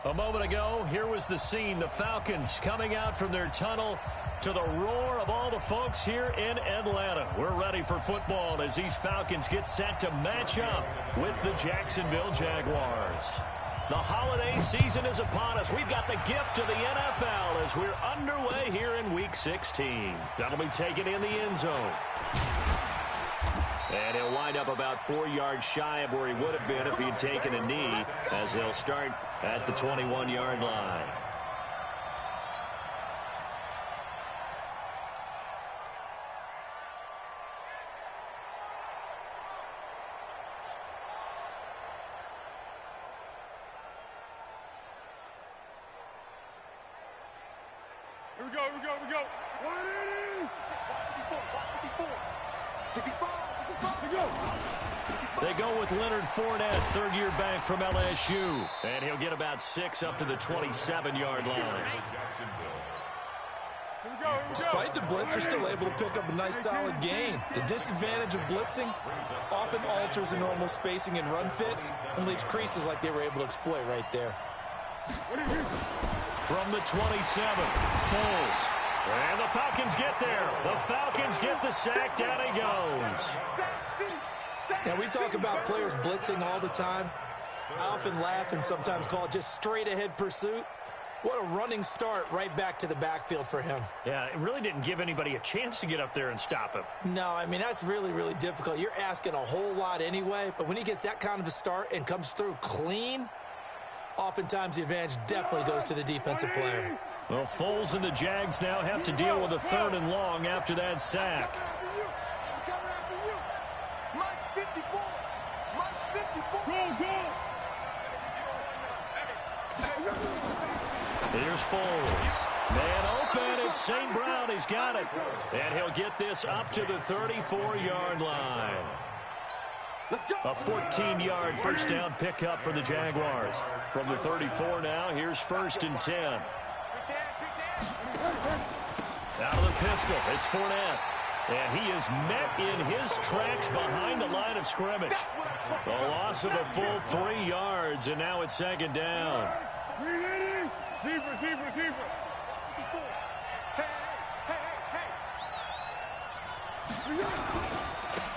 A moment ago, here was the scene. The Falcons coming out from their tunnel to the roar of all the folks here in Atlanta. We're ready for football as these Falcons get set to match up with the Jacksonville Jaguars. The holiday season is upon us. We've got the gift of the NFL as we're underway here in Week 16. That'll be taken in the end zone. And he'll wind up about 4 yards shy of where he would have been if he had taken a knee, as they'll start at the 21-yard line. Here we go. 180! 54. 64. They go with Leonard Fournette, third-year back from LSU. And he'll get about 6 up to the 27-yard line. Despite the blitz, they're still able to pick up a nice solid gain. The disadvantage of blitzing often alters the normal spacing and run fits and leaves creases like they were able to exploit right there. From the 27, Foles. And the Falcons get there. The Falcons get the sack. Down he goes. Now, we talk about players blitzing all the time. I often laugh and sometimes call it just straight-ahead pursuit. What a running start right back to the backfield for him. Yeah, it really didn't give anybody a chance to get up there and stop him. No, I mean, that's really, really difficult. You're asking a whole lot anyway, but when he gets that kind of a start and comes through clean, oftentimes the advantage definitely goes to the defensive player. Well, Foles and the Jags now have to deal with a 3rd and long after that sack. Here's Foles. Man open. It's St. Brown. He's got it. And he'll get this up to the 34-yard line. A 14-yard first down pickup for the Jaguars. From the 34 now, here's 1st and 10. Out of the pistol, it's Fournette. And he is met in his tracks behind the line of scrimmage. A loss of a full 3 yards, and now it's 2nd down. Keeper.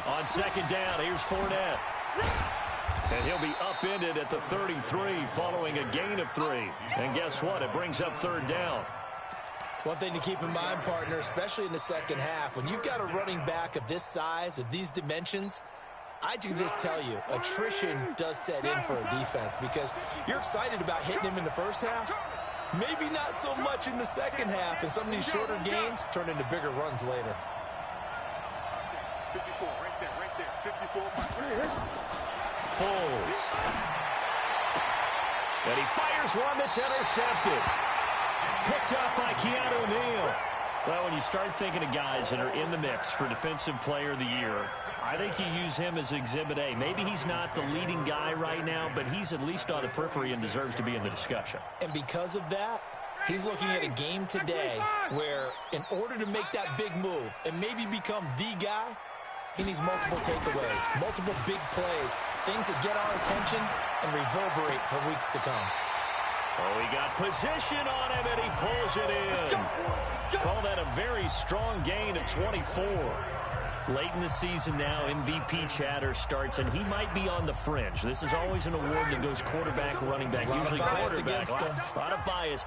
On 2nd down, here's Fournette. And he'll be upended at the 33 following a gain of 3. And guess what? It brings up 3rd down. One thing to keep in mind, partner, especially in the second half, when you've got a running back of this size, of these dimensions, I can just tell you, attrition does set in for a defense because you're excited about hitting him in the first half. Maybe not so much in the second half, and some of these shorter gains turn into bigger runs later. 54, right there. 54. Foles. And he fires one that's intercepted. Picked up by Keanu Neal. Well, when you start thinking of guys that are in the mix for Defensive Player of the Year, I think you use him as Exhibit A. Maybe he's not the leading guy right now, but he's at least on the periphery and deserves to be in the discussion. And because of that, he's looking at a game today where in order to make that big move and maybe become the guy, he needs multiple takeaways, multiple big plays, things that get our attention and reverberate for weeks to come. Oh, he got position on him, and he pulls it in. Call that a very strong gain of 24. Late in the season now, MVP chatter starts, and he might be on the fringe. This is always an award that goes quarterback, running back, usually quarterback. A lot of bias.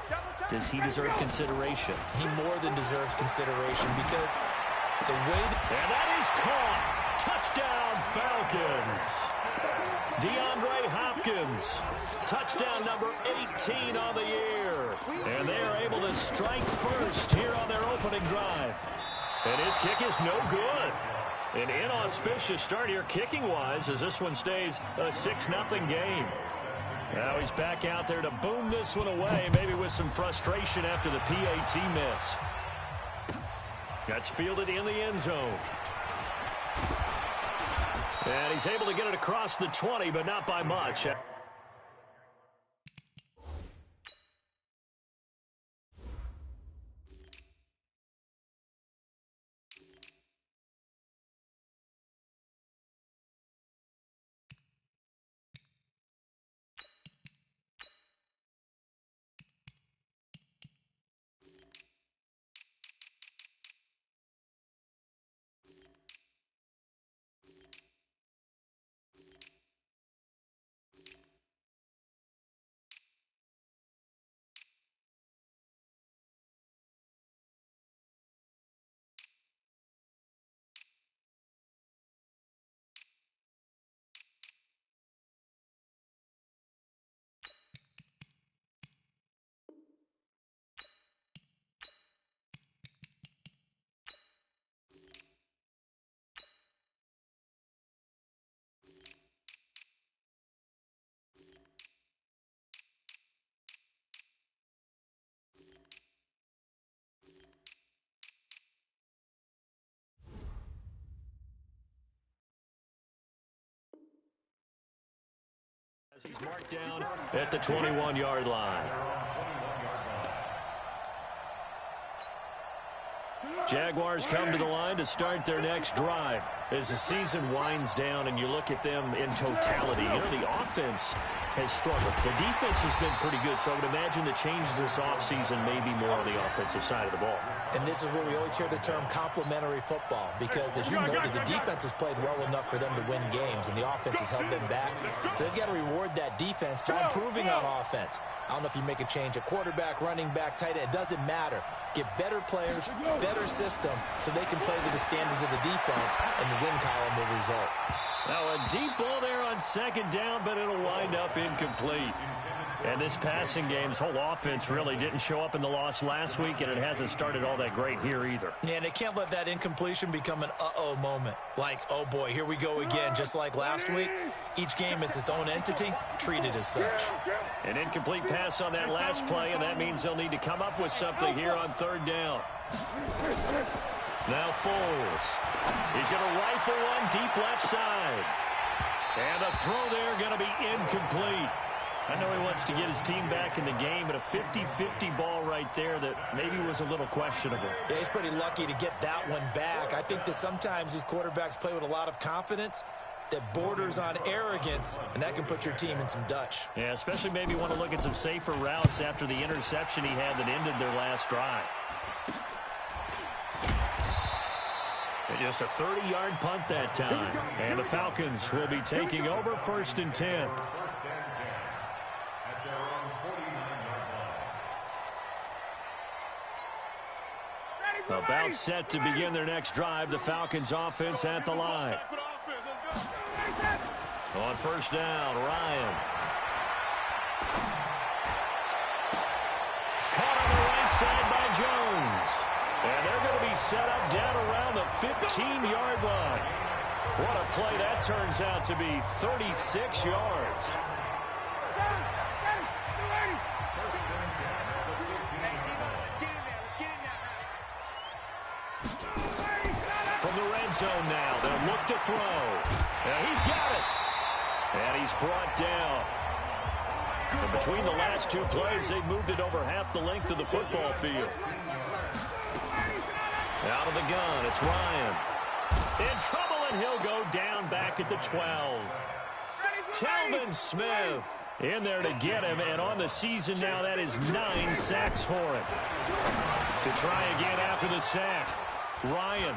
Does he deserve consideration? He more than deserves consideration because the way and that is caught. Touchdown, Falcons. DeAndre Hopkins, touchdown number 18 on the year. And they are able to strike first here on their opening drive. And his kick is no good. An inauspicious start here kicking-wise as this one stays a 6-0 game. Now he's back out there to boom this one away, maybe with some frustration after the PAT miss. That's fielded in the end zone. And he's able to get it across the 20, but not by much. He's marked down at the 21-yard line. Jaguars come to the line to start their next drive. As the season winds down and you look at them in totality, the offense has struggled. The defense has been pretty good, so I would imagine the changes this offseason may be more on the offensive side of the ball. And this is where we always hear the term complementary football, because as you noted, the defense has played well enough for them to win games, and the offense has held them back. So they've got to reward that defense by improving on offense. I don't know if you make a change at quarterback, running back, tight end. It doesn't matter. Get better players, better system, so they can play to the standards of the defense, and the win column will result. Now a deep ball there on second down, but it'll wind up incomplete. And this passing game's whole offense really didn't show up in the loss last week, and it hasn't started all that great here either. Yeah, and they can't let that incompletion become an uh-oh moment. Like, oh boy, here we go again, just like last week. Each game is its own entity, treated as such. An incomplete pass on that last play, and that means they'll need to come up with something here on third down. Now Foles. He's going to rifle one deep left side. And the throw there going to be incomplete. I know he wants to get his team back in the game, but a 50-50 ball right there that maybe was a little questionable. Yeah, he's pretty lucky to get that one back. I think that sometimes these quarterbacks play with a lot of confidence that borders on arrogance, and that can put your team in some Dutch. Yeah, especially maybe want to look at some safer routes after the interception he had that ended their last drive. And just a 30-yard punt that time. And the Falcons will be taking over 1st and 10. About set to begin their next drive. The Falcons offense at the line. On first down, Ryan. Caught on the right side by Jones. And they're going to be set up down around the 15-yard line. What a play that turns out to be, 36 yards. From the red zone now, they'll look to throw. And he's got it. And he's brought down. And between the last two plays, they've moved it over half the length of the football field. Out of the gun, it's Ryan. In trouble, and he'll go down back at the 12. Telvin Smith in there to get him, and on the season now, that is 9 sacks for him. To try again after the sack, Ryan.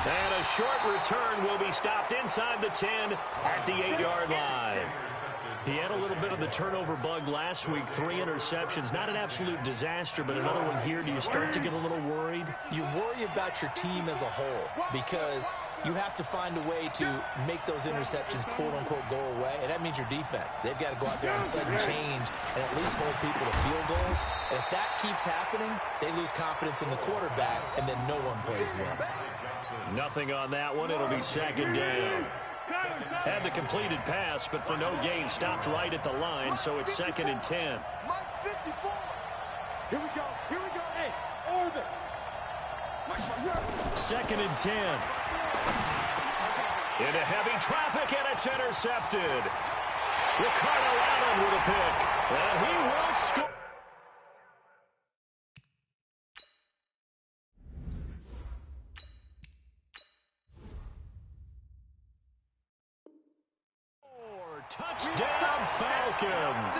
And a short return will be stopped inside the 10 at the 8-yard line. He had a little bit of the turnover bug last week, 3 interceptions. Not an absolute disaster, but another one here. Do you start to get a little worried? You worry about your team as a whole because you have to find a way to make those interceptions, quote-unquote, go away, and that means your defense. They've got to go out there on sudden change and at least hold people to field goals. And if that keeps happening, they lose confidence in the quarterback, and then no one plays well. Nothing on that one. It'll be second down. Had the completed pass, but for no gain, stopped right at the line, so it's 2nd and 10. Here we go. Hey, orbit. 2nd and 10. Into heavy traffic, and it's intercepted. Ricardo Allen with a pick, and he will score. Touchdown, Falcons.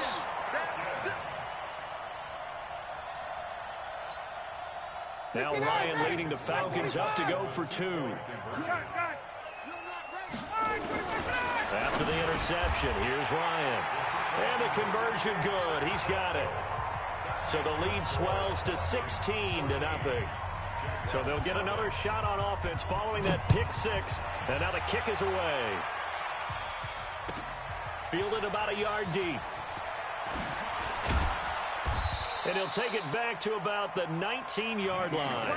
Now Ryan leading the Falcons up to go for 2. After the interception, here's Ryan. And the conversion good. He's got it. So the lead swells to 16-0. So they'll get another shot on offense following that pick 6. And now the kick is away. Fielded about a yard deep. And he'll take it back to about the 19-yard line.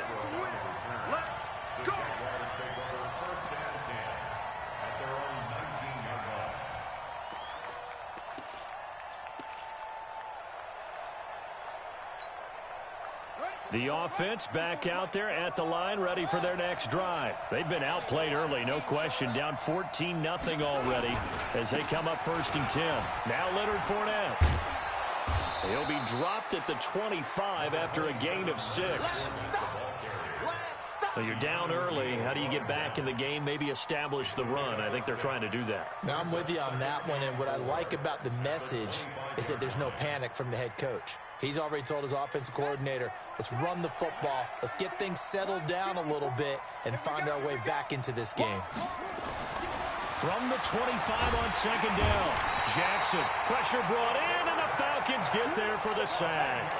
The offense back out there at the line, ready for their next drive. They've been outplayed early, no question. Down 14-0 already as they come up 1st and 10. Now Leonard Fournette. He'll be dropped at the 25 after a gain of 6. Well, you're down early. How do you get back in the game, maybe establish the run? I think they're trying to do that. Now, I'm with you on that one, and what I like about the message is that there's no panic from the head coach. He's already told his offensive coordinator, let's run the football, let's get things settled down a little bit, and find our way back into this game. From the 25 on 2nd down, Jackson, pressure brought in, and the Falcons get there for the sack.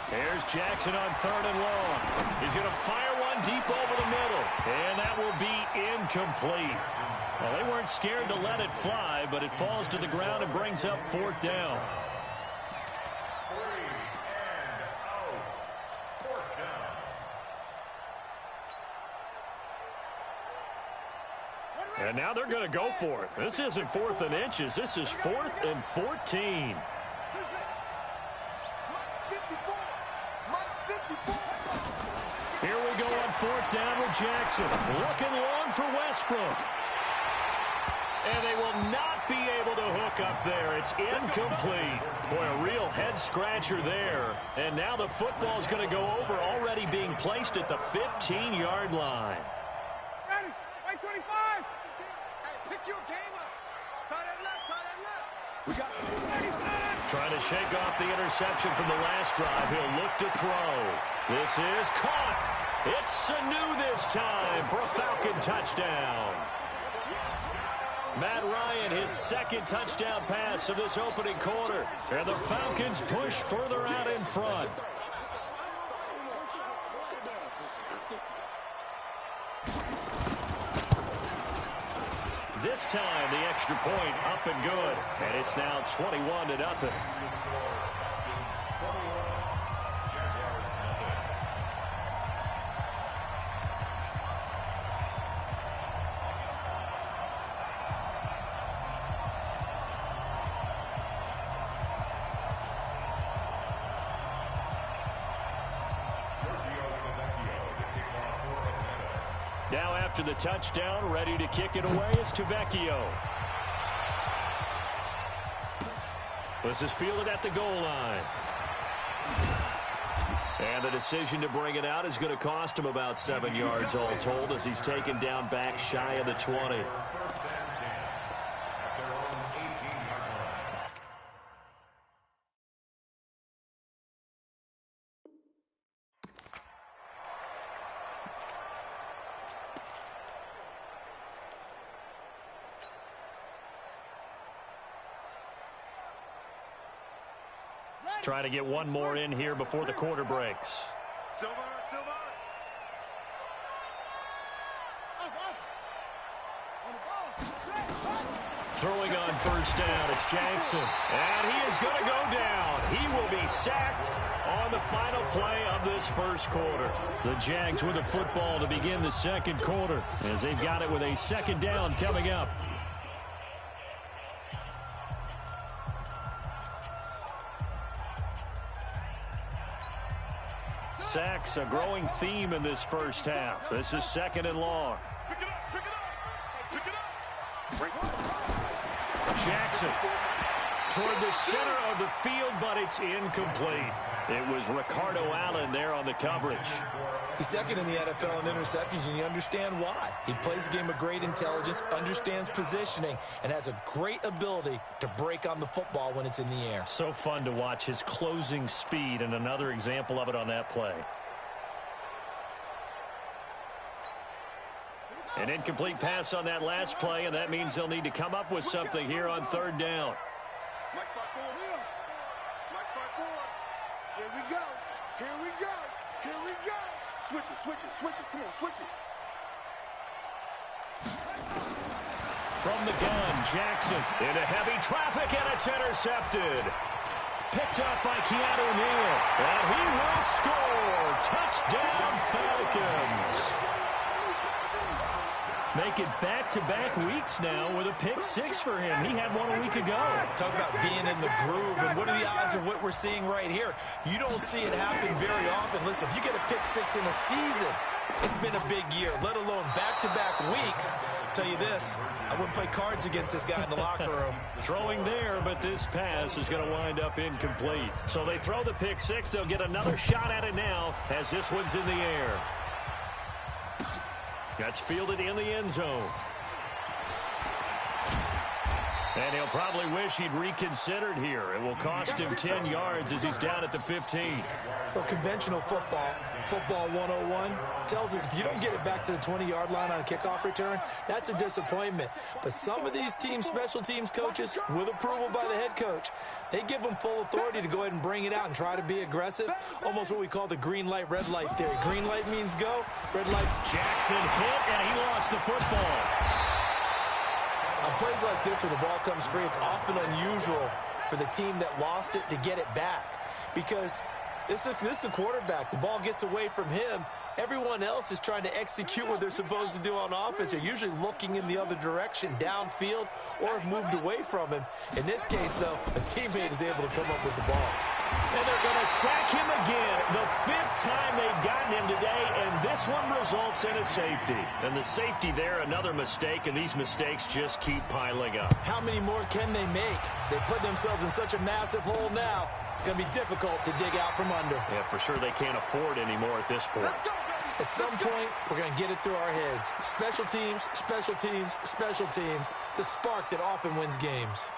Here's Jackson on 3rd and long. He's going to fire one deep over the middle, and that will be incomplete. Well, they weren't scared to let it fly, but it falls to the ground and brings up 4th down. And now they're going to go for it. This isn't 4th and inches. This is 4th and 14. Here we go on 4th down with Jackson. Looking long for Westbrook. And they will not be able to hook up there. It's incomplete. Boy, a real head-scratcher there. And now the football's going to go over, already being placed at the 15-yard line. Ready? Right 25. Hey, pick your game up. Tie that left, tie that left. We got it. Trying to shake off the interception from the last drive. He'll look to throw. This is caught. It's Sanu this time for a Falcon touchdown. Matt Ryan, his 2nd touchdown pass of this opening quarter. And the Falcons push further out in front. This time, the extra point up and good. And it's now 21-0. Now after the touchdown, ready to kick it away is Tavecchio. This is fielded at the goal line. And the decision to bring it out is going to cost him about 7 yards all told as he's taken down back shy of the 20. Trying to get one more in here before the quarter breaks. Silver. Throwing on 1st down, it's Jackson. And he is going to go down. He will be sacked on the final play of this 1st quarter. The Jags with the football to begin the 2nd quarter as they've got it with a 2nd down coming up. Sacks, a growing theme in this 1st half. This is 2nd and long. Jackson toward the center of the field, but it's incomplete. It was Ricardo Allen there on the coverage. He's 2nd in the NFL in interceptions, and you understand why. He plays a game of great intelligence, understands positioning, and has a great ability to break on the football when it's in the air. So fun to watch his closing speed, and another example of it on that play. An incomplete pass on that last play, and that means they'll need to come up with something here on 3rd down. Mike, spot forward. Mike, spot forward. Here we go. Here we go. Here we go. Switch it. Come on, switch it. From the gun, Jackson into heavy traffic, and it's intercepted. Picked up by Keanu Neal, and he will score. Touchdown, Falcons. Make it back-to-back weeks now with a pick six for him. He had one a week ago. Talk about being in the groove, and what are the odds of what we're seeing right here? You don't see it happen very often. Listen, if you get a pick six in a season, it's been a big year, let alone back-to-back weeks. I'll tell you this, I wouldn't play cards against this guy in the locker room. Throwing there, but this pass is going to wind up incomplete. So they throw the pick six. They'll get another shot at it now as this one's in the air. That's fielded in the end zone. And he'll probably wish he'd reconsidered here. It will cost him 10 yards as he's down at the 15. Well, conventional football 101, tells us if you don't get it back to the 20-yard line on a kickoff return, that's a disappointment. But some of these teams, special teams coaches, with approval by the head coach, they give them full authority to go ahead and bring it out and try to be aggressive, almost what we call the green light, red light theory. Green light means go, red light. Jackson hit, and he lost the football. On plays like this where the ball comes free, it's often unusual for the team that lost it to get it back, because this is a quarterback. The ball gets away from him. Everyone else is trying to execute what they're supposed to do on offense. They're usually looking in the other direction, downfield, or have moved away from him. In this case, though, a teammate is able to come up with the ball. And they're going to sack him again. The fifth time they've gotten him today, and this one results in a safety. And the safety there, another mistake, and these mistakes just keep piling up. How many more can they make? They put themselves in such a massive hole now. It's going to be difficult to dig out from under. Yeah, for sure they can't afford anymore at this point. At some point, we're going to get it through our heads. Special teams, special teams, special teams. The spark that often wins games.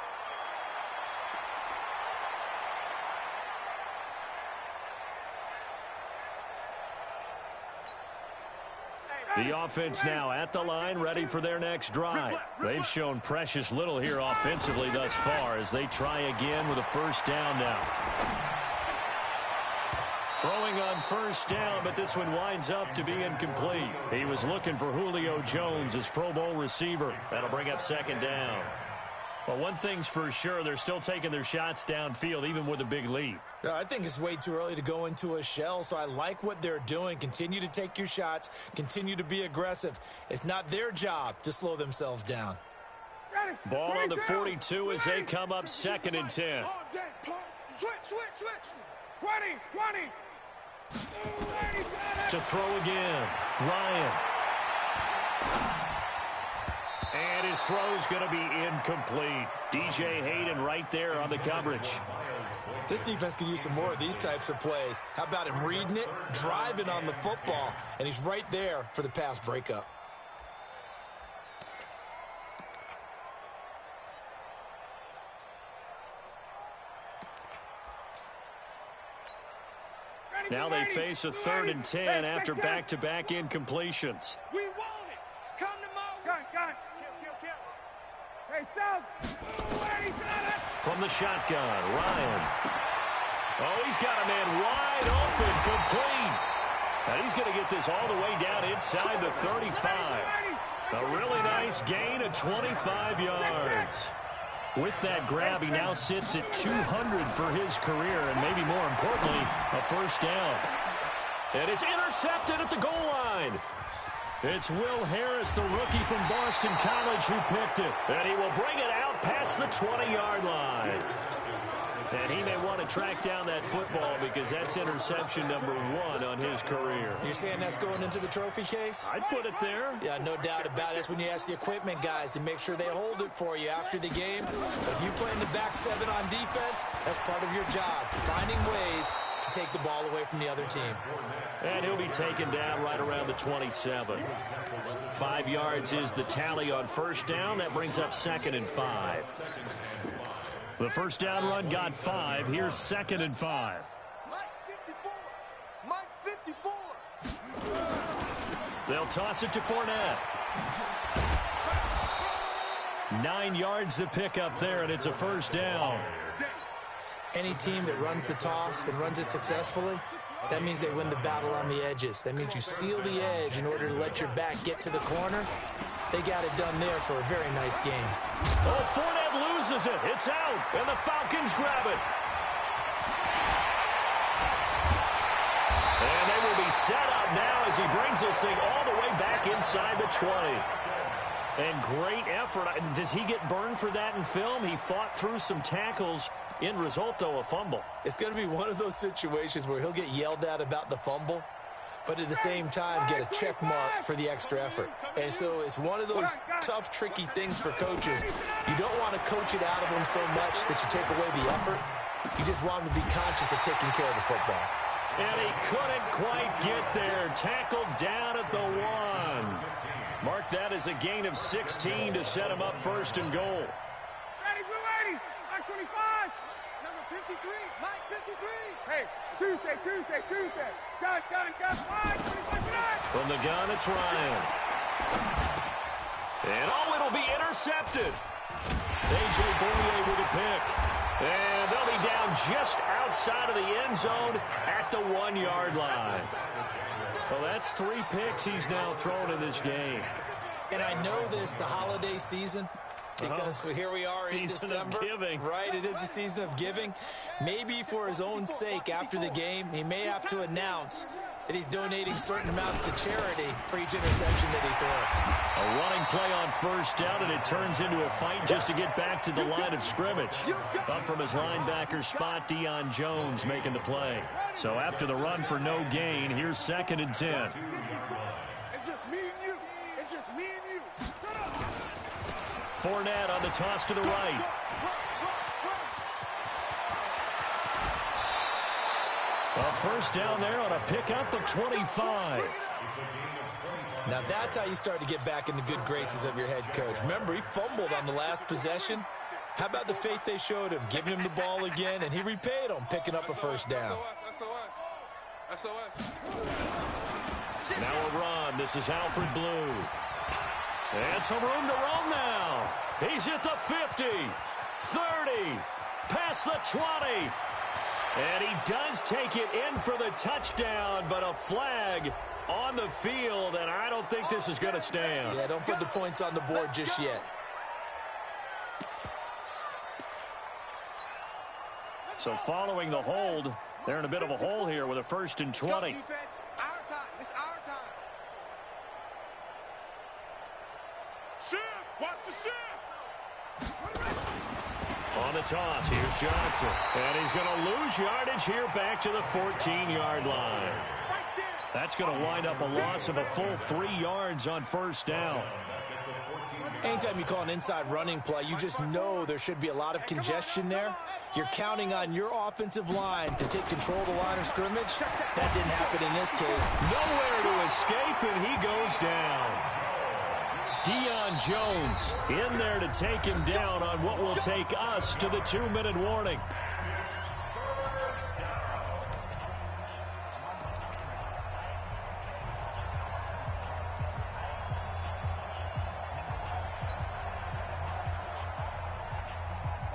The offense now at the line, ready for their next drive. They've shown precious little here offensively thus far as they try again with a first down now. Throwing on first down, but this one winds up to be incomplete. He was looking for Julio Jones, his Pro Bowl receiver. That'll bring up second down. Well, one thing's for sure, they're still taking their shots downfield, even with a big lead. I think it's way too early to go into a shell, so I like what they're doing. Continue to take your shots. Continue to be aggressive. It's not their job to slow themselves down. Ball on the 42 as they come up 2nd and 10. Switch. 20. To throw again, Ryan. And his throw's going to be incomplete. DJ Hayden right there on the coverage. This defense could use some more of these types of plays. How about him reading it, driving on the football, and he's right there for the pass breakup. Now they face a 3rd and 10 after back-to-back incompletions. We want it. Come to Mo. Gun. Kill. Hey, South. From the shotgun, Ryan. Oh, he's got a man wide open, complete. And he's going to get this all the way down inside the 35. A really nice gain of 25 yards. With that grab, he now sits at 200 for his career, and maybe more importantly, a first down. And it's intercepted at the goal line. It's Will Harris, the rookie from Boston College, who picked it. And he will bring it out past the 20-yard line. And he may want to track down that football because that's interception number 1 on his career. You're saying that's going into the trophy case? I'd put it there. Yeah, no doubt about it. That's when you ask the equipment guys to make sure they hold it for you after the game. But if you play in the back 7 on defense, that's part of your job, finding ways to take the ball away from the other team. And he'll be taken down right around the 27. 5 yards is the tally on first down. That brings up 2nd and 5. The first down run got 5. Here's 2nd and 5. Mike 54. They'll toss it to Fournette. 9 yards to pick up there, and it's a first down. Any team that runs the toss and runs it successfully, that means they win the battle on the edges. That means you seal the edge in order to let your back get to the corner. They got it done there for a very nice game. Oh, Fournette loses it. It's out, and the Falcons grab it. And they will be set up now as he brings this thing all the way back inside the 20. And great effort. Does he get burned for that in film? He fought through some tackles. End result, though, a fumble. It's going to be one of those situations where he'll get yelled at about the fumble, but at the same time get a check mark for the extra effort. And so it's one of those tough, tricky things for coaches. You don't want to coach it out of them so much that you take away the effort. You just want them to be conscious of taking care of the football. And he couldn't quite get there. Tackled down at the 1. Mark that as a gain of 16 to set him up first and goal. Ready, blue 80, Mike 25. Number 53, Mike 53. Hey, Tuesday. Gun. 5, 25. From the gun, it's Ryan. And, it'll be intercepted. A.J. Bournier with a pick. And they'll be down just outside of the end zone at the 1-yard line. Well, that's 3 picks he's now thrown in this game. And I know this, the holiday season, because here we are in December. Season of giving. Right, it is the season of giving. Maybe for his own sake, after the game, he may have to announce that he's donating certain amounts to charity for each interception that he throws. A running play on first down, and it turns into a fight just to get back to the line of scrimmage. Up from his linebacker spot, Deion Jones making the play. So after the run for no gain, here's 2nd and 10. It's just me and you. It's just me and you. Fournette on the toss to the right. A first down there on a pickup of 25. Now that's how you start to get back in the good graces of your head coach. Remember, he fumbled on the last possession. How about the faith they showed him, giving him the ball again, and he repaid them, picking up a first down. Now a run. This is Alfred Blue. And some room to roam now. He's at the 50, 30, past the 20. And he does take it in for the touchdown, but a flag on the field, and I don't think this is going to stand. Yeah, don't put the points on the board just yet. So following the hold, they're in a bit of a hole here with a 1st and 20. Defense, our time. It's our time. Shift. Watch the shift. On the toss, here's Johnson. And he's going to lose yardage here back to the 14-yard line. That's going to wind up a loss of a full 3 yards on first down. Anytime you call an inside running play, you just know there should be a lot of congestion there. You're counting on your offensive line to take control of the line of scrimmage. That didn't happen in this case. Nowhere to escape, and he goes down. Deion Jones in there to take him down on what will take us to the 2-minute warning.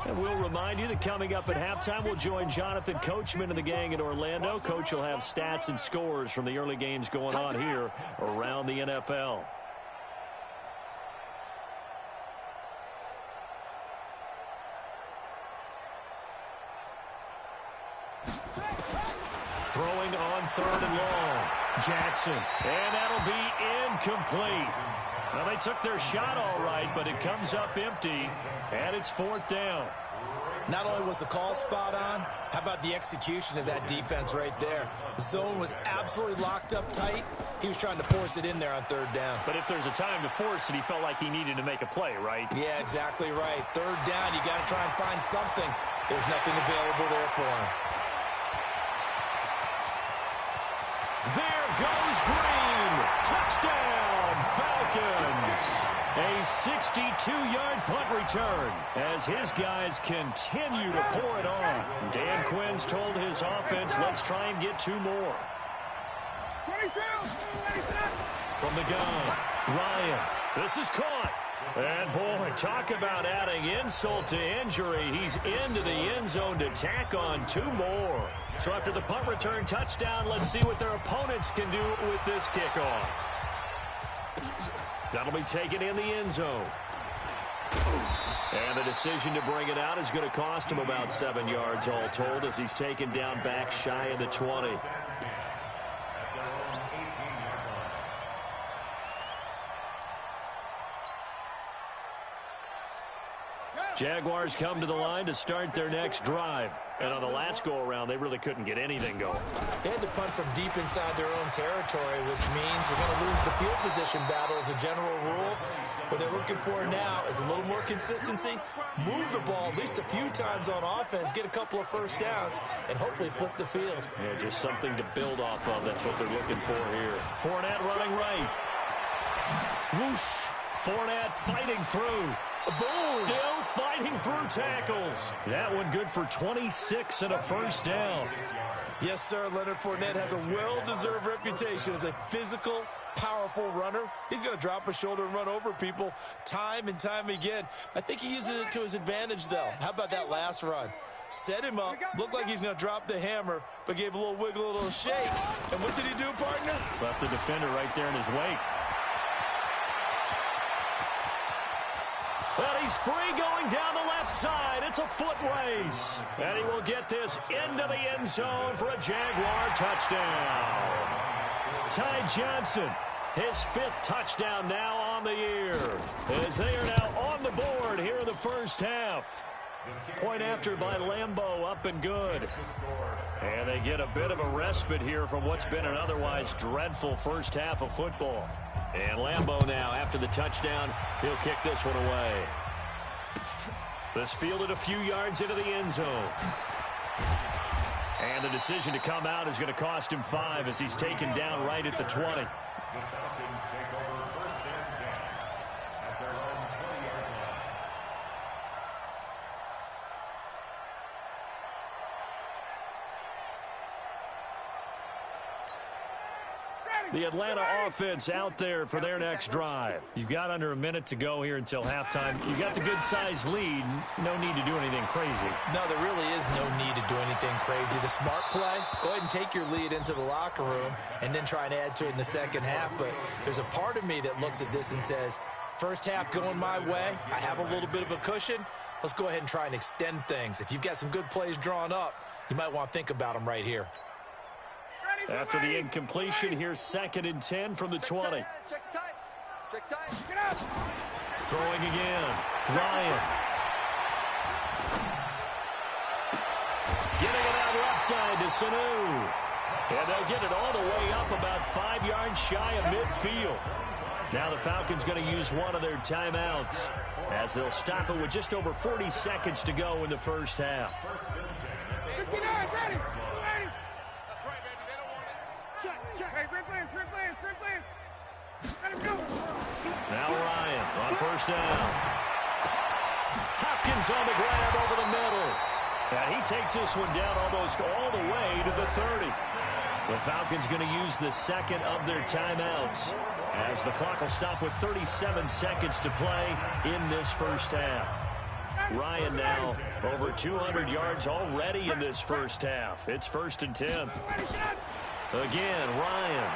And we'll remind you that coming up at halftime, we'll join Jonathan Coachman and the gang in Orlando. Coach will have stats and scores from the early games going on here around the NFL. Throwing on 3rd and long. Jackson. And that'll be incomplete. Well, they took their shot all right, but it comes up empty, and it's 4th down. Not only was the call spot on, how about the execution of that defense right there? The zone was absolutely locked up tight. He was trying to force it in there on 3rd down. But if there's a time to force it, he felt like he needed to make a play, right? Yeah, exactly right. 3rd down, you got to try and find something. There's nothing available there for him. There goes Green. Touchdown, Falcons. A 62-yard punt return as his guys continue to pour it on. Dan Quinn's told his offense, let's try and get 2 more. 22. From the gun, Ryan. This is caught. And, boy, talk about adding insult to injury. He's into the end zone to tack on 2 more. So after the punt return touchdown, let's see what their opponents can do with this kickoff. That'll be taken in the end zone. And the decision to bring it out is going to cost him about 7 yards all told as he's taken down back shy of the 20. Jaguars come to the line to start their next drive. And on the last go-around, they really couldn't get anything going. They had to punt from deep inside their own territory, which means you're going to lose the field position battle as a general rule. What they're looking for now is a little more consistency, move the ball at least a few times on offense, get a couple of first downs, and hopefully flip the field. Yeah, just something to build off of. That's what they're looking for here. Fournette running right. Whoosh. Fournette fighting through. Boom! Still fighting through tackles. That one good for 26 and a first down. Yes, sir. Leonard Fournette has a well-deserved reputation as a physical, powerful runner. He's going to drop a shoulder and run over people time and time again. I think he uses it to his advantage, though. How about that last run? Set him up, looked like he's going to drop the hammer, but gave a little wiggle, a little shake. And what did he do, partner? Left the defender right there in his wake. But he's free going down the left side. It's a foot race. And he will get this into the end zone for a Jaguar touchdown. Ty Johnson, his 5th touchdown now on the year, as they are now on the board here in the first half. Point after by Lambeau, up and good. And they get a bit of a respite here from what's been an otherwise dreadful first half of football. And Lambeau now, after the touchdown, he'll kick this one away. This fielded a few yards into the end zone. And the decision to come out is going to cost him 5 as he's taken down right at the 20. The Atlanta offense out there for their next drive. You've got under a minute to go here until halftime. You got the good-sized lead. No need to do anything crazy. No, there really is no need to do anything crazy. The smart play, go ahead and take your lead into the locker room and then try and add to it in the second half. But there's a part of me that looks at this and says, first half going my way, I have a little bit of a cushion. Let's go ahead and try and extend things. If you've got some good plays drawn up, you might want to think about them right here. After the incompletion, here's 2nd and 10 from the 20. Throwing again. Ryan. Getting it out left side to Sanu. And they'll get it all the way up about 5 yards shy of midfield. Now the Falcons going to use one of their timeouts as they'll stop it with just over 40 seconds to go in the first half. 59, ready. Now Ryan on first down. Hopkins on the grab over the middle. And he takes this one down almost all the way to the 30. The Falcons going to use the 2nd of their timeouts as the clock will stop with 37 seconds to play in this first half. Ryan now over 200 yards already in this first half. It's 1st and 10. Again, Ryan.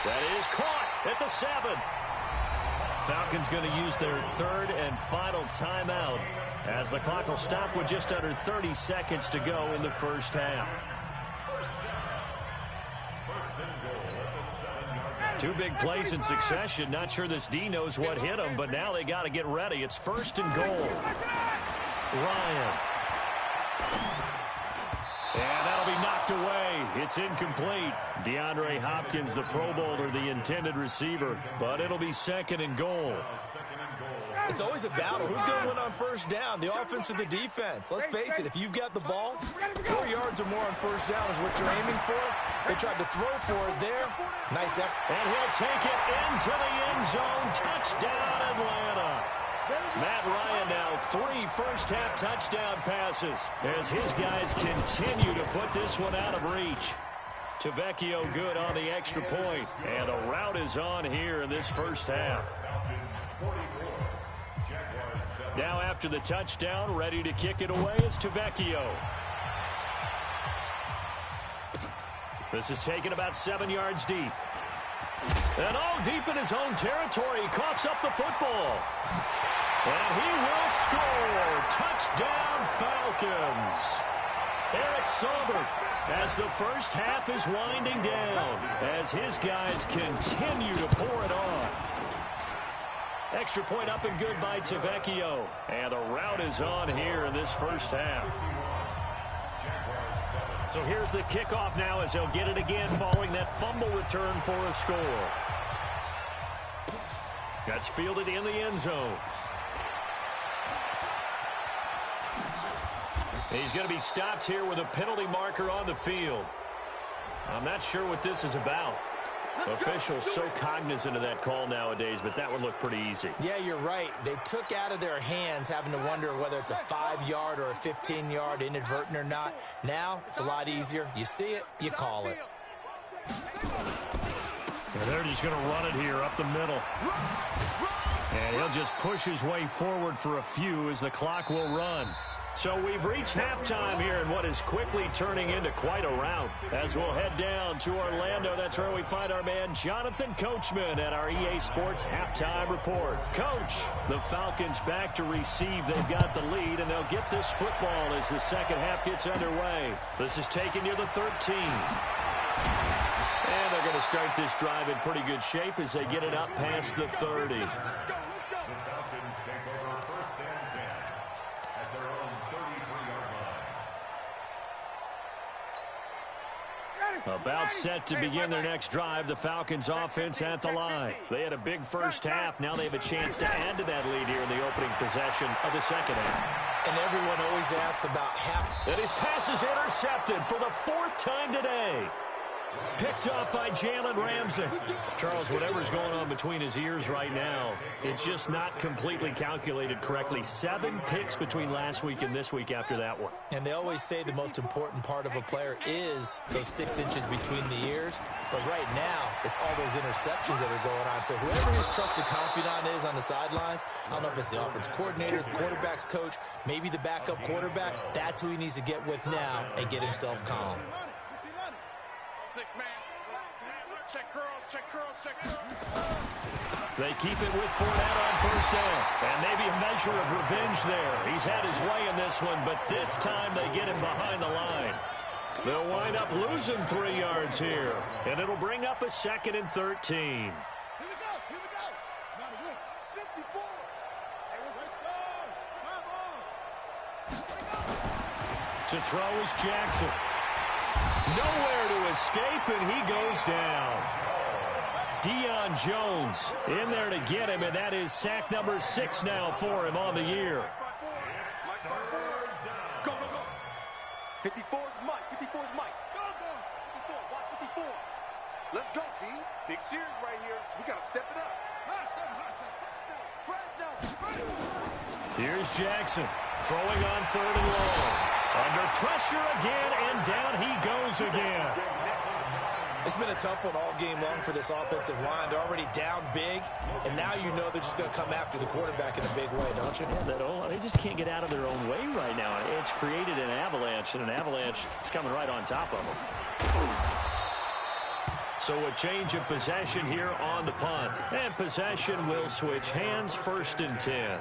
That is caught at the 7. Falcons going to use their 3rd and final timeout as the clock will stop with just under 30 seconds to go in the first half. 2 big plays in succession. Not sure this D knows what hit him, but now they got to get ready. It's 1st and goal. Ryan. And that'll be knocked away. It's incomplete. DeAndre Hopkins, the Pro Bowler, the intended receiver. But it'll be 2nd and goal. It's always a battle. Who's going to win on first down, the offense or the defense? Let's face it, if you've got the ball, 4 yards or more on first down is what you're aiming for. They tried to throw for it there. Nice effort. And he'll take it into the end zone. Touchdown, Atlanta. Matt Ryan now 3 first-half touchdown passes as his guys continue to put this one out of reach. Tavecchio good on the extra point, and a rout is on here in this first half. Now after the touchdown, ready to kick it away is Tavecchio. This is taken about 7 yards deep. And deep in his own territory, he coughs up the football. And he will score. Touchdown, Falcons. Eric Saubert, as the first half is winding down, as his guys continue to pour it on. Extra point up and good by Tavecchio. And the rout is on here in this first half. So here's the kickoff now as they'll get it again following that fumble return for a score. That's fielded in the end zone. He's going to be stopped here with a penalty marker on the field. I'm not sure what this is about. Officials so cognizant of that call nowadays, but that would look pretty easy. Yeah, you're right. They took out of their hands having to wonder whether it's a 5-yard or a 15-yard inadvertent or not. Now, it's a lot easier. You see it, you call it. So they're just going to run it here up the middle. And he'll just push his way forward for a few as the clock will run. So we've reached halftime here in what is quickly turning into quite a rout. As we'll head down to Orlando, that's where we find our man Jonathan Coachman at our EA Sports Halftime Report. Coach, the Falcons back to receive. They've got the lead, and they'll get this football as the second half gets underway. This is taken near the 13. And they're going to start this drive in pretty good shape as they get it up past the 30. About set to begin their next drive, the Falcons offense at the line. They had a big first half. Now they have a chance to add to that lead here in the opening possession of the second half. And everyone always asks about half. And his pass is intercepted for the 4th time today. Picked up by Jalen Ramsey. Charles, whatever's going on between his ears right now, it's just not completely calculated correctly. 7 picks between last week and this week after that one. And they always say the most important part of a player is those 6 inches between the ears. But right now, it's all those interceptions that are going on. So whoever his trusted confidant is on the sidelines, I don't know if it's the offense coordinator, the quarterback's coach, maybe the backup quarterback, that's who he needs to get with now and get himself calm. 6-man. Check curls, check curls, check curls. They keep it with Fournette on first down. And maybe a measure of revenge there. He's had his way in this one, but this time they get him behind the line. They'll wind up losing 3 yards here. And it'll bring up a 2nd and 13. Here we go, here we go. Not a win. 54. To throw is Jackson. Nowhere to escape, and he goes down. Deion Jones in there to get him, and that is sack number 6 now for him on the year. Go, go, go. 54 is Mike. 54 is Mike. Go, go. 54, watch 54. Let's go, D. Big series right here. We got to step it up. Here's Jackson throwing on 3rd and long. Under pressure again, and down he goes again. It's been a tough one all game long for this offensive line. They're already down big, and now you know they're just going to come after the quarterback in a big way, don't you? Yeah, they just can't get out of their own way right now. It's created an avalanche, and an avalanche is coming right on top of them. So a change of possession here on the punt. And possession will switch hands, 1st and 10.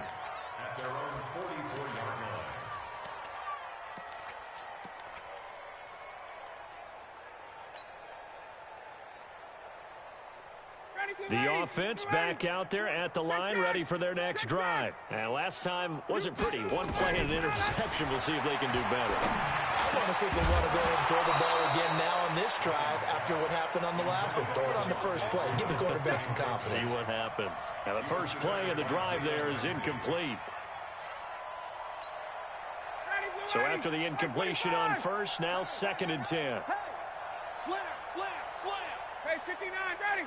The offense back out there at the line, ready for their next drive. And last time wasn't pretty. 1 play and an interception. We'll see if they can do better. I want to see if they want to go ahead and throw the ball again now on this drive after what happened on the last one. Throw it on the first play. Give the quarterback some confidence. See what happens. Now the first play of the drive there is incomplete. So after the incompletion on first, now 2nd and 10. Hey, slam, slam, slam. Hey, 59, ready.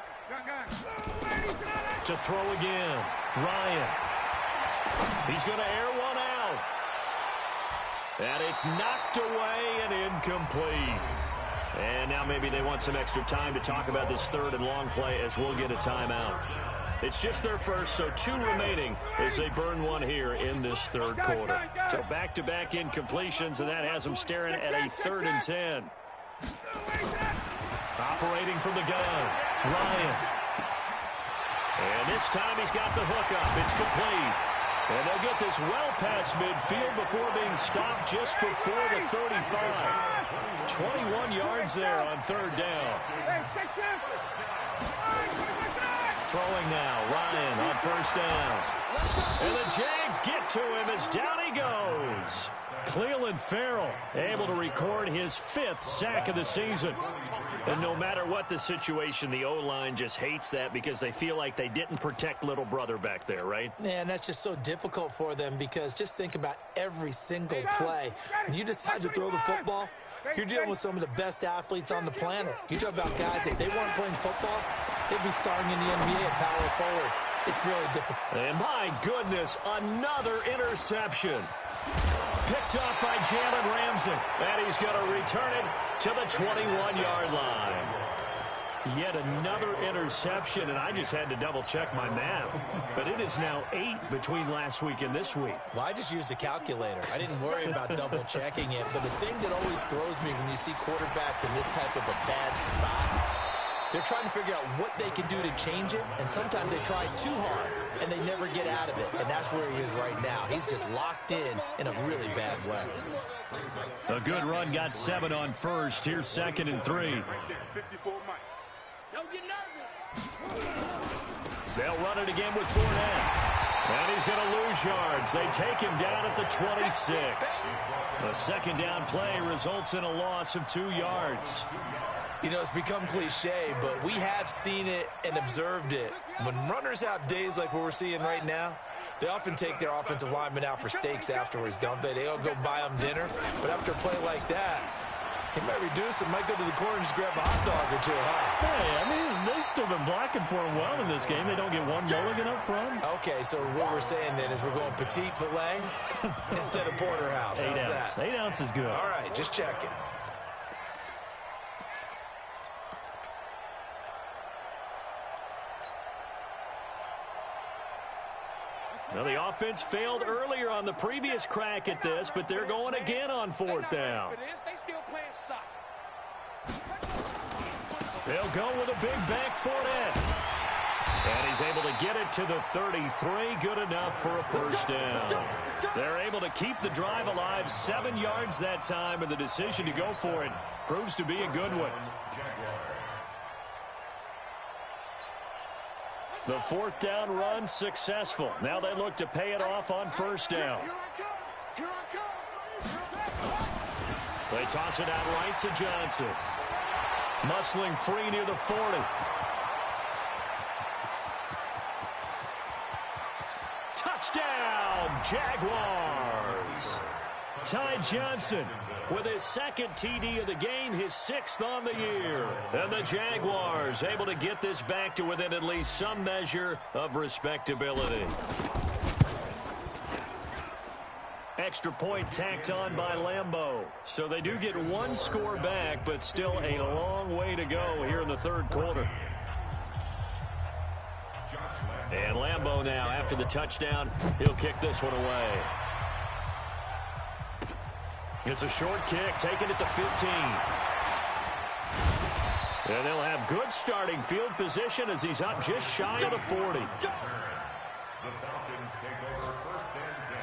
To throw again, Ryan. He's going to air one out. And it's knocked away and incomplete. And now maybe they want some extra time to talk about this 3rd and long play as we'll get a timeout. It's just their first, so 2 remaining as they burn one here in this 3rd quarter. So back-to-back incompletions, and that has them staring at a 3rd and 10. Operating from the gun, Ryan. And this time he's got the hook up. It's complete. And they'll get this well past midfield before being stopped just before the 35. 21 yards there on 3rd down. throwing now. Ryan on first down. And the Jags get to him as down he goes. Clelin Ferrell able to record his 5th sack of the season. And no matter what the situation, the O-line just hates that because they feel like they didn't protect little brother back there, right? Man, that's just so difficult for them because just think about every single play. When you decide to throw the football, you're dealing with some of the best athletes on the planet. You talk about guys, if they weren't playing football, they'd be starting in the NBA at power forward. It's really difficult. And my goodness, another interception. Picked up by Jalen Ramsey. And he's going to return it to the 21-yard line. Yet another interception, and I just had to double-check my math. But it is now 8 between last week and this week. Well, I just used a calculator. I didn't worry about double-checking it. But the thing that always throws me when you see quarterbacks in this type of a bad spot, they're trying to figure out what they can do to change it, and sometimes they try too hard, and they never get out of it. And that's where he is right now. He's just locked in a really bad way. A good run got 7 on first. Here's 2nd and 3. Don't get nervous. They'll run it again with Fournette. And he's going to lose yards. They take him down at the 26. The 2nd down play results in a loss of 2 yards. You know, it's become cliche, but we have seen it and observed it. When runners have days like what we're seeing right now, they often take their offensive linemen out for steaks afterwards, don't they? They'll go buy them dinner. But after a play like that, he might reduce it, might go to the corner and just grab a hot dog or two, huh? Hey, I mean, they've still been blocking for him well in this game. They don't get one mulligan up front. Okay, so what we're saying then is we're going petite filet instead of porterhouse. 8 How's ounce. that? 8 ounce is good. All right, just checking. Now, the offense failed earlier on the previous crack at this, but they're going again on 4th down. They still playing soccer. They'll go with a big back Fournette. And he's able to get it to the 33. Good enough for a first down. They're able to keep the drive alive. 7 yards that time, and the decision to go for it proves to be a good one. The 4th down run successful. Now they look to pay it off on first down. They toss it out right to Johnson. Muscling free near the 40. Touchdown, Jaguars. Ty Johnson with his 2nd TD of the game, his 6th on the year. And the Jaguars able to get this back to within at least some measure of respectability. Extra point tacked on by Lambeau. So they do get 1 score back, but still a long way to go here in the 3rd quarter. And Lambeau now, after the touchdown, he'll kick this one away. It's a short kick, taken at the 15. And they'll have good starting field position as he's up just shy of the 40. The Falcons take over 1st and 10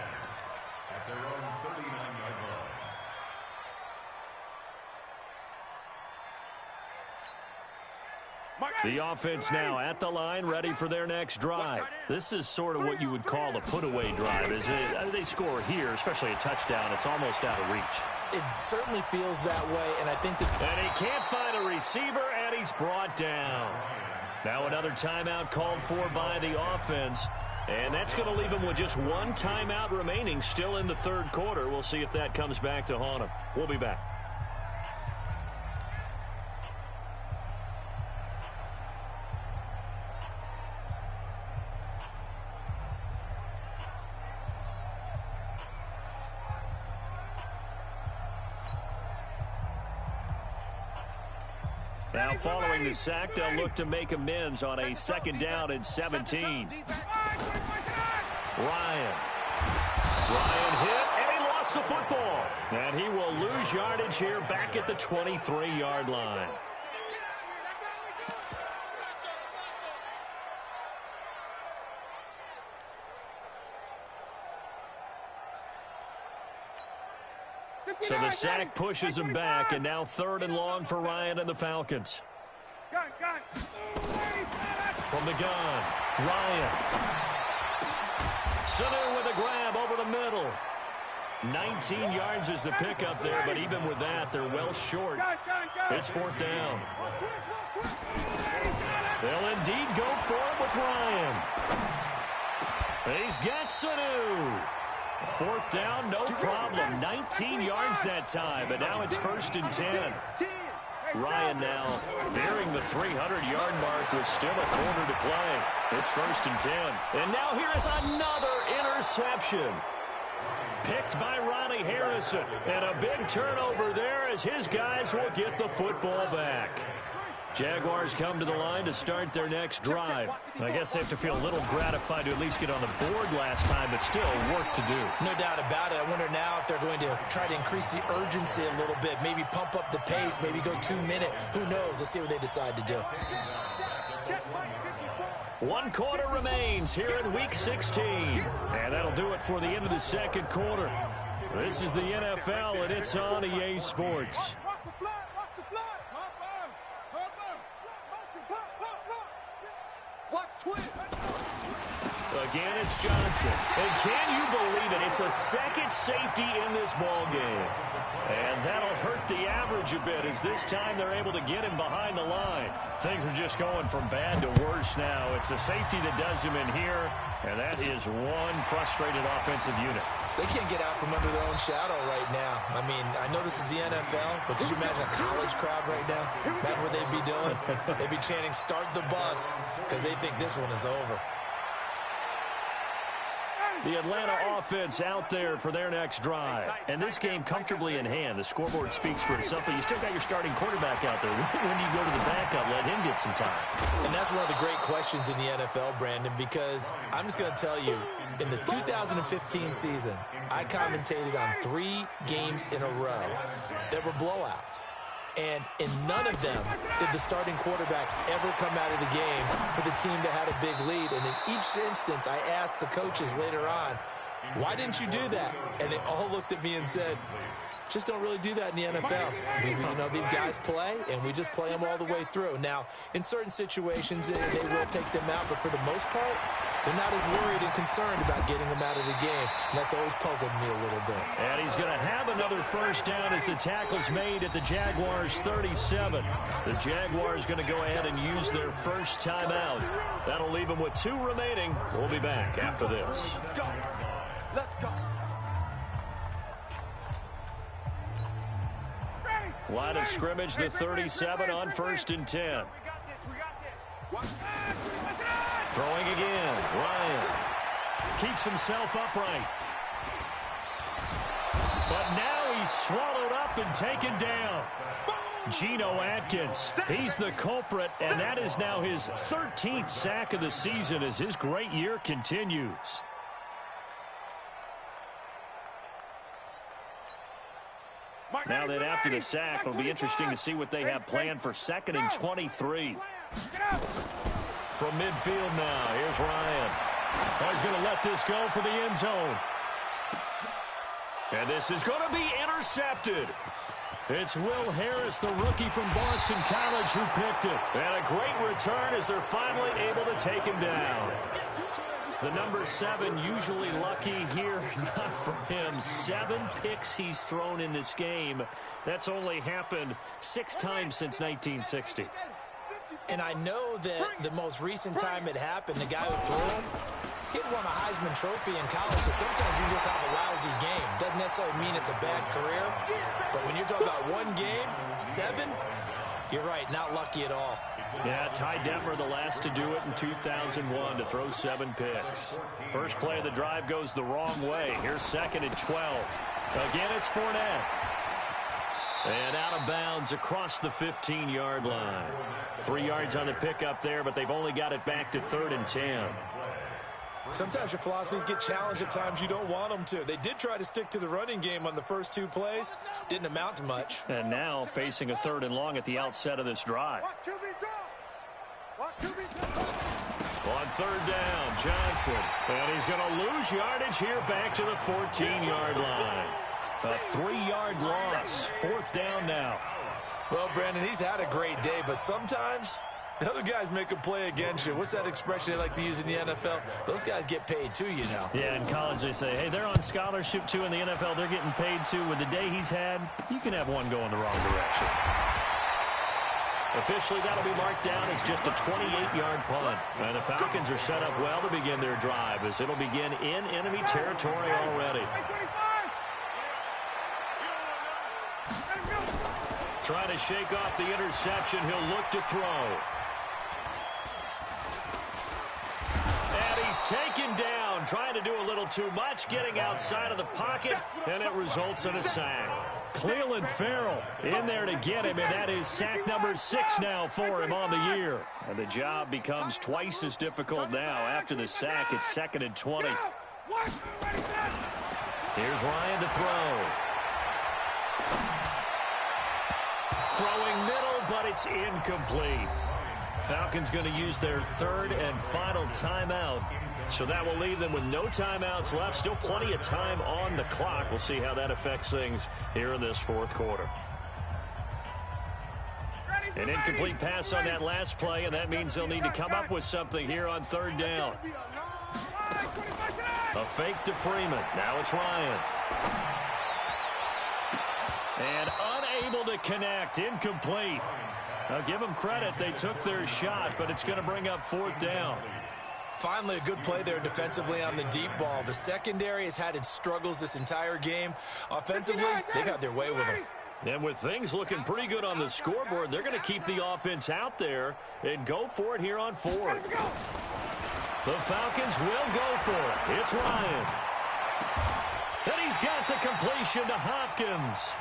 at their own 39-yard line. The offense now at the line, ready for their next drive. This is sort of what you would call a put-away drive. They score here, especially a touchdown. It's almost out of reach. It certainly feels that way, and I think that... And he can't find a receiver, and he's brought down. Now another timeout called for by the offense. And that's going to leave him with just 1 timeout remaining still in the 3rd quarter. We'll see if that comes back to haunt him. We'll be back. Now following the sack, they'll look to make amends on a 2nd down and 17. Ryan hit, and he lost the football. And he will lose yardage here back at the 23-yard line. So the sack pushes him back, and now 3rd and long for Ryan and the Falcons. Gun. From the gun, Ryan. Sanu with a grab over the middle. 19 yards is the pickup there, but even with that, they're well short. It's fourth down. They'll indeed go for it with Ryan. He's got Sanu. Fourth down, no problem. 19 yards that time, but now it's 1st and 10. Ryan now nearing the 300-yard mark with still a quarter to play. It's 1st and 10. And now here is another interception. Picked by Ronnie Harrison. And a big turnover there as his guys will get the football back. Jaguars come to the line to start their next drive. I guess they have to feel a little gratified to at least get on the board last time, but still work to do. No doubt about it. I wonder now if they're going to try to increase the urgency a little bit, maybe pump up the pace, maybe go 2-minute. Who knows? Let's see what they decide to do. 1 quarter remains here in Week 16. And that'll do it for the end of the second quarter. This is the NFL, and it's on EA Sports. Again, it's Johnson. And can you believe it? It's a second safety in this ball game. And that'll hurt the average a bit as this time they're able to get him behind the line. Things are just going from bad to worse now. It's a safety that does him in here, and that is one frustrated offensive unit. They can't get out from under their own shadow right now. I mean, I know this is the NFL, but could you imagine a college crowd right now? Imagine what they'd be doing. They'd be chanting, "Start the bus," because they think this one is over. The Atlanta offense out there for their next drive. And this game comfortably in hand. The scoreboard speaks for itself, but you still got your starting quarterback out there. When do you go to the backup? Let him get some time. And that's one of the great questions in the NFL, Brandon, because I'm just going to tell you, in the 2015 season, I commentated on 3 games in a row that were blowouts. And in none of them did the starting quarterback ever come out of the game for the team that had a big lead. And in each instance, I asked the coaches later on, why didn't you do that? And they all looked at me and said, just don't really do that in the NFL. You know, these guys play, and we just play them all the way through. Now, in certain situations, they will take them out, but for the most part, they're not as worried and concerned about getting them out of the game. And that's always puzzled me a little bit. And he's going to have another first down as the tackle's made at the Jaguars 37. The Jaguars going to go ahead and use their first timeout. That'll leave them with 2 remaining. We'll be back after this. Let's go. Line of scrimmage, the 37 on 1st and 10. Throwing again, Ryan. Keeps himself upright. But now he's swallowed up and taken down. Geno Atkins, he's the culprit, and that is now his 13th sack of the season as his great year continues. Now then, after the sack, it'll be interesting to see what they have planned for 2nd and 23. From midfield now, here's Ryan. Oh, he's going to let this go for the end zone. And this is going to be intercepted. It's Will Harris, the rookie from Boston College, who picked it. And a great return as they're finally able to take him down. The number 7 usually lucky here, not for him. 7 picks he's thrown in this game. That's only happened 6 times since 1960. And I know that the most recent time it happened, the guy who threw him, he'd won a Heisman Trophy in college, so sometimes you just have a lousy game. Doesn't necessarily mean it's a bad career, but when you're talking about 1 game, 7, you're right, not lucky at all. Yeah, Ty Detmer, the last to do it in 2001, to throw 7 picks. First play of the drive goes the wrong way. Here's 2nd and 12. Again, it's Fournette. And out of bounds across the 15-yard line. 3 yards on the pickup there, but they've only got it back to 3rd and 10. Sometimes your philosophies get challenged at times you don't want them to. They did try to stick to the running game on the first 2 plays. Didn't amount to much. And now facing a 3rd and long at the outset of this drive. On 3rd down, Johnson. And he's going to lose yardage here back to the 14-yard line. A 3-yard loss. 4th down now. Well, Brandon, he's had a great day, but sometimes The other guys make a play against you. What's that expression they like to use in the NFL? Those guys get paid too, you know. Yeah, in college they say, hey, they're on scholarship too. In the NFL, they're getting paid too. With the day he's had, you can have one going the wrong direction. Officially, that'll be marked down as just a 28-yard punt. And the Falcons are set up well to begin their drive as it'll begin in enemy territory already. Trying to shake off the interception. He'll look to throw. And he's taken down, trying to do a little too much, getting outside of the pocket, and it results in a sack. Cleveland Farrell in there to get him, and that is sack number 6 now for him on the year. And the job becomes twice as difficult now. After the sack, it's 2nd and 20. Here's Ryan to throw. Throwing middle, but it's incomplete. Falcons going to use their 3rd and final timeout. So that will leave them with no timeouts left. Still plenty of time on the clock. We'll see how that affects things here in this 4th quarter. An incomplete pass on that last play, and that means they'll need to come up with something here on 3rd down. A fake to Freeman. Now it's Ryan. And unable to connect. Incomplete. Now give them credit. They took their shot, but it's going to bring up 4th down. Finally, a good play there defensively on the deep ball. The secondary has had its struggles this entire game. Offensively, they got their way with them. And with things looking pretty good on the scoreboard, they're going to keep the offense out there and go for it here on 4th. The Falcons will go for it. It's Ryan. And he's got the completion to Hopkins.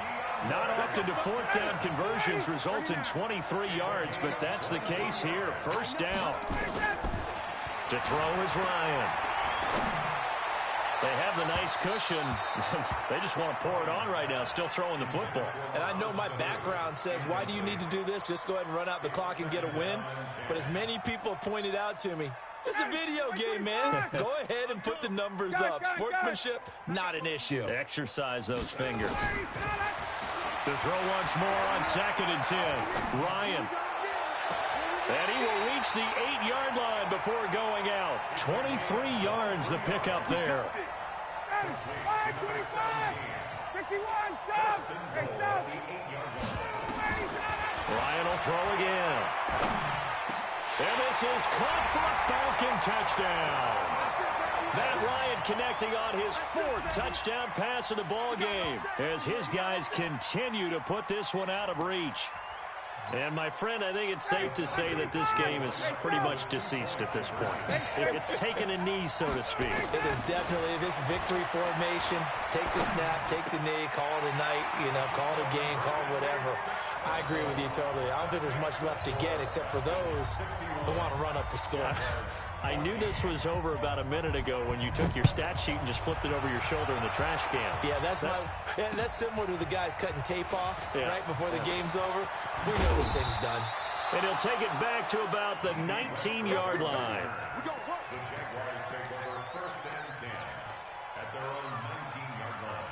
Not often do 4th down conversions result in 23 yards, but that's the case here. 1st down. To throw is Ryan. They have the nice cushion. They just want to pour it on right now, still throwing the football. And I know my background says, why do you need to do this? Just go ahead and run out the clock and get a win. But as many people pointed out to me, this is a video game, man. Go ahead and put the numbers up. Sportsmanship, not an issue. Exercise those fingers. To throw once more on 2nd and 10. Ryan. And he will reach the 8-yard line before going out. 23 yards the pickup there. 51, Sam! Hey, Sam! Ryan will throw again. And this is caught for a Falcon touchdown. Matt Ryan connecting on his 4th touchdown pass of the ball game as his guys continue to put this one out of reach. And, my friend, I think it's safe to say that this game is pretty much deceased at this point. It's taken a knee, so to speak. It is definitely this victory formation. Take the snap, take the knee, call it a night, call it a game, call it whatever. I agree with you totally. I don't think there's much left to get except for those who want to run up the score. I knew this was over about a minute ago when you took your stat sheet and just flipped it over your shoulder in the trash can. Yeah, that's similar to the guys cutting tape off right before the game's over. We know this thing's done. And he'll take it back to about the 19-yard line. The Jaguars take over 1st and 10 at their own 19-yard line.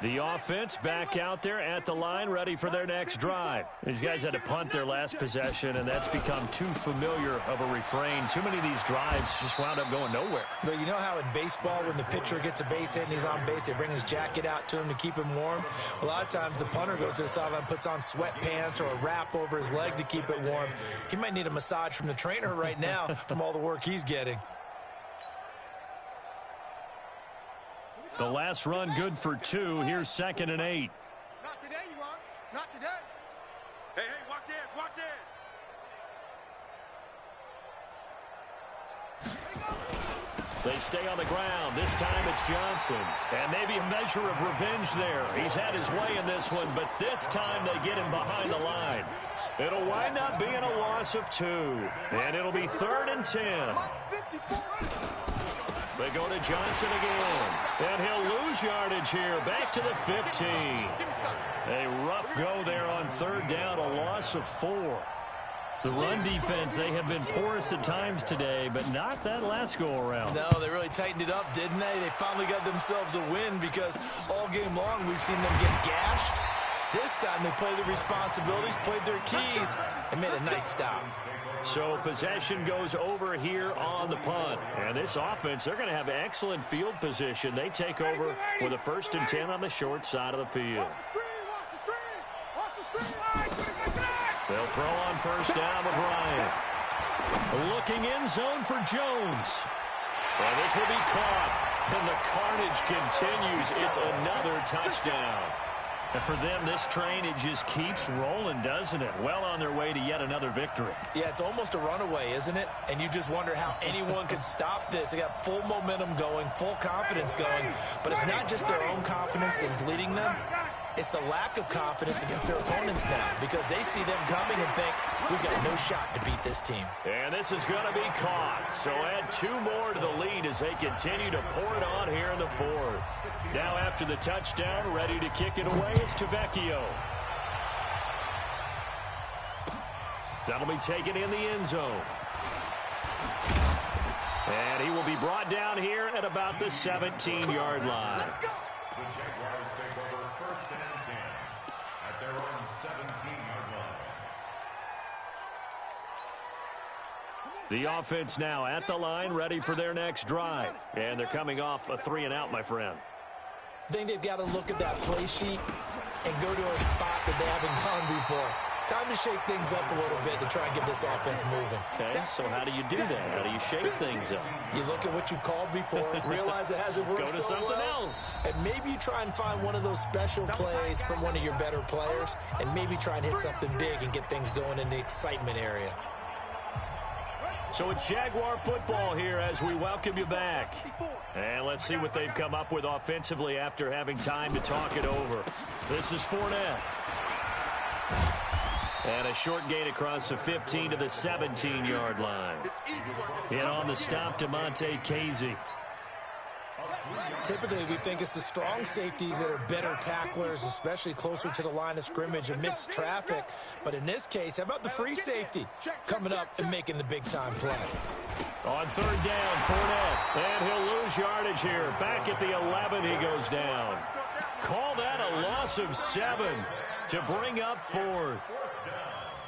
The offense back out there at the line, ready for their next drive. These guys had to punt their last possession, and that's become too familiar of a refrain. Too many of these drives just wound up going nowhere. But you know how in baseball, when the pitcher gets a base hit and he's on base, they bring his jacket out to him to keep him warm? A lot of times the punter goes to the sideline, puts on sweatpants or a wrap over his leg to keep it warm. He might need a massage from the trainer right now from all the work he's getting. The last run good for 2. Here's 2nd and 8. Not today, you are. Not today. Hey, watch this, watch this. They stay on the ground. This time it's Johnson. And maybe a measure of revenge there. He's had his way in this one, but this time they get him behind the line. It'll wind up being a loss of 2. And it'll be 3rd and 10. They go to Johnson again. And he'll lose yardage here. Back to the 15. A rough go there on 3rd down. A loss of 4. The run defense, they have been porous at times today, but not that last go-around. No, they really tightened it up, didn't they? They finally got themselves a win because all game long we've seen them get gashed. This time they played the responsibilities, played their keys, and made a nice stop. So possession goes over here on the punt. And this offense, they're going to have excellent field position. They take over with a 1st and 10 on the short side of the field. They'll throw on 1st down with Ryan. Looking in zone for Jones. And this will be caught. And the carnage continues. It's another touchdown. And for them, this train, it just keeps rolling, doesn't it? Well on their way to yet another victory. Yeah, it's almost a runaway, isn't it? And you just wonder how anyone could stop this. They got full momentum going, full confidence going. But it's not just their own confidence that's leading them. It's the lack of confidence against their opponents now because they see them coming and think, we've got no shot to beat this team. And this is going to be caught. So add 2 more to the lead as they continue to pour it on here in the 4th. Now after the touchdown, ready to kick it away is Tavecchio. That'll be taken in the end zone. And he will be brought down here at about the 17-yard line. The Jaguars take over 1st and 10 at their own 17-yard line. The offense now at the line, ready for their next drive. And they're coming off a 3-and-out, my friend. I think they've got to look at that play sheet and go to a spot that they haven't gone before. Time to shake things up a little bit to try and get this offense moving. Okay, so how do you do that? How do you shake things up? You look at what you've called before, realize it hasn't worked Go to so something well, else. and maybe you try and find one of those special plays from one of your better players, and maybe try and hit something big and get things going in the excitement area. So it's Jaguar football here as we welcome you back. And let's see what they've come up with offensively after having time to talk it over. This is Fournette. And a short gain across the 15 to the 17-yard line. In on the stop to Monte Casey. Typically, we think it's the strong safeties that are better tacklers, especially closer to the line of scrimmage amidst traffic. But in this case, how about the free safety coming up and making the big-time play? On 3rd down, Fournette. And he'll lose yardage here. Back at the 11, he goes down. Call that a loss of 7 to bring up 4th.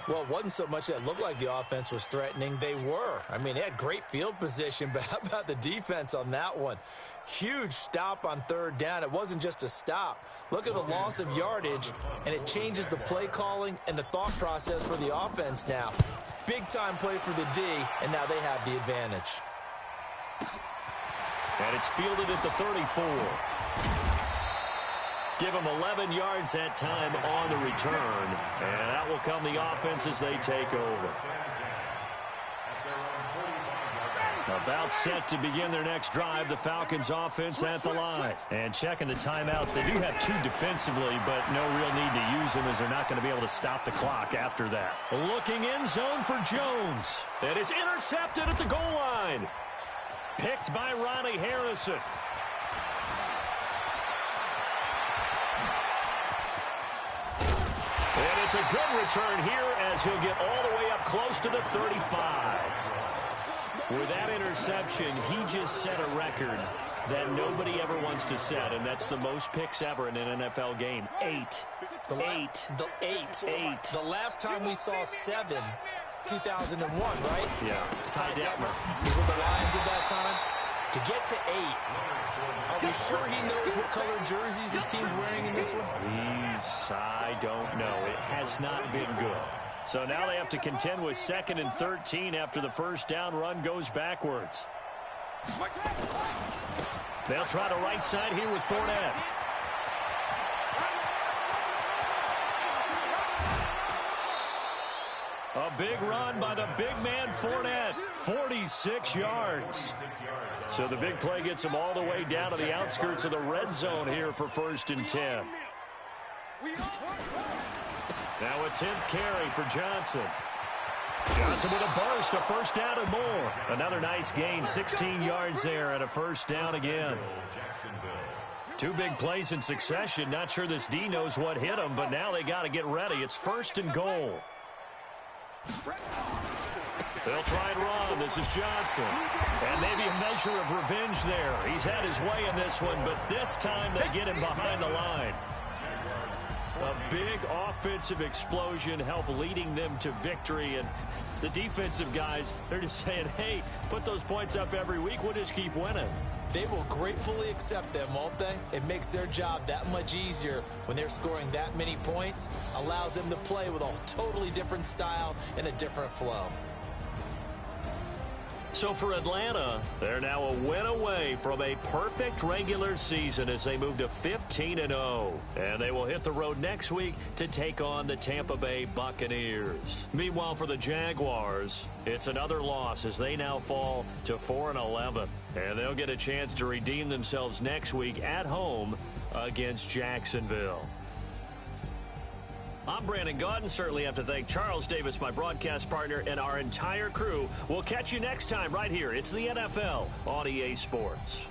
Well, it wasn't so much that it looked like the offense was threatening. They were. I mean, they had great field position, but how about the defense on that one? Huge stop on 3rd down. It wasn't just a stop. Look at the loss of yardage, and it changes the play calling and the thought process for the offense now. Big-time play for the D, and now they have the advantage. And it's fielded at the 34. Give them 11 yards that time on the return. And that will come the offense as they take over. About set to begin their next drive, the Falcons offense at the line. And checking the timeouts, they do have 2 defensively, but no real need to use them as they're not going to be able to stop the clock after that. Looking in zone for Jones. And it's intercepted at the goal line. Picked by Ronnie Harrison. And it's a good return here as he'll get all the way up close to the 35. With that interception, he just set a record that nobody ever wants to set, and that's the most picks ever in an NFL game. 8. The last time we saw 7, 2001, right? Yeah. Ty Detmer. He was with the Lions at that time. To get to 8, are we sure he knows what color jerseys his team's wearing in this one? I don't know. It has not been good. So now they have to contend with 2nd and 13 after the 1st down run goes backwards. They'll try the right side here with Fournette. A big run by the big man Fournette. 46 yards. So the big play gets them all the way down to the outskirts of the red zone here for 1st and 10. Now a 10th carry for Johnson. Johnson with a burst, a 1st down and more. Another nice gain, 16 yards there and a 1st down again. 2 big plays in succession. Not sure this D knows what hit him, but now they got to get ready. It's 1st and goal. They'll try and run. This is Johnson. And maybe a measure of revenge there. He's had his way in this one, but this time they get him behind the line. A big offensive explosion help leading them to victory. And the defensive guys, they're just saying, hey, put those points up every week. We'll just keep winning. They will gratefully accept them, won't they? It makes their job that much easier when they're scoring that many points. Allows them to play with a totally different style and a different flow. So for Atlanta, they're now a win away from a perfect regular season as they move to 15-0. And they will hit the road next week to take on the Tampa Bay Buccaneers. Meanwhile, for the Jaguars, it's another loss as they now fall to 4-11. And they'll get a chance to redeem themselves next week at home against Jacksonville. I'm Brandon Gaudin. Certainly have to thank Charles Davis, my broadcast partner, and our entire crew. We'll catch you next time right here. It's the NFL on EA Sports.